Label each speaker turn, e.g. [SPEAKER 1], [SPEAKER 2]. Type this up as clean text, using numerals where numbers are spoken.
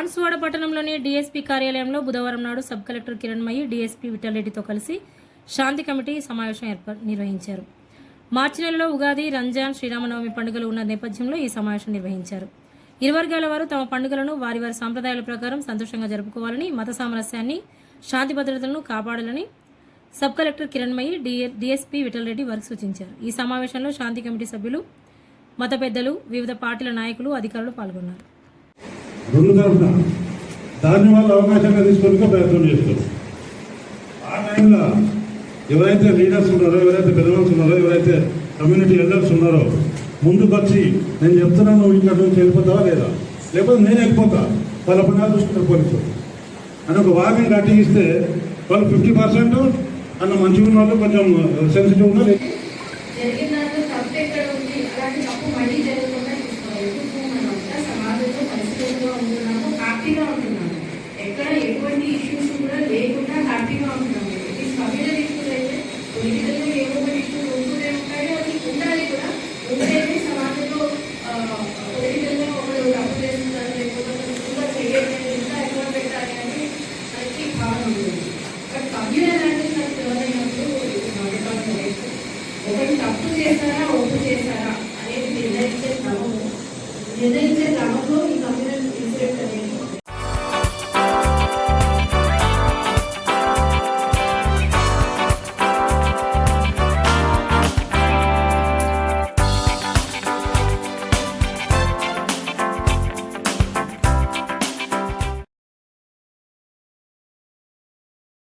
[SPEAKER 1] బాన్సువాడ పట్టణంలోని డీఎస్పీ కార్యాలయంలో బుధవారం నాడు సబ్ కలెక్టర్ కిరణ్మయి డీఎస్పీ విఠలరెడ్డితో కలిసి శాంతి కమిటీ సమావేశం నిర్వహించారు. మార్చి నెలలో ఉగాది, రంజాన్, శ్రీరామనవమి పండుగలు ఉన్న నేపథ్యంలో ఈ సమావేశం నిర్వహించారు. ఇరు వర్గాల వారు తమ పండుగలను వారి వారి సాంప్రదాయాల ప్రకారం సంతోషంగా జరుపుకోవాలని, మత సామరస్యాన్ని, శాంతి భద్రతలను కాపాడాలని sub collector Kiranmayi DSP Vittal Reddy వారికి సూచించారు. ఈ సమావేశంలో శాంతి కమిటీ సభ్యులు, మత పెద్దలు, వివిధ పార్టీల నాయకులు, అధికారులు పాల్గొన్నారు.
[SPEAKER 2] రెండు తరఫున దాన్ని వాళ్ళు అవకాశంగా తీసుకొని ప్రయత్నం చేస్తారు. ఆ టైంలో ఎవరైతే లీడర్స్ ఉన్నారో, ఎవరైతే పెద్దవాళ్ళు ఉన్నారో, ఎవరైతే కమ్యూనిటీ ఎల్డర్స్ ఉన్నారో ముందుకు వచ్చి నేను చెప్తున్నాను, నువ్వు ఇక్కడ నుంచి వెళ్ళిపోతావా లేదా, లేకపోతే నేను వెళ్ళిపోతా, వాళ్ళ పని చూసుకుంటారు పోలీసులు అని ఒక వార్నింగ్ కట్టిస్తే వాళ్ళు 50% అన్న మంచిగా ఉన్న వాళ్ళు కొంచెం సెన్సిటివ్ ఉన్నారు.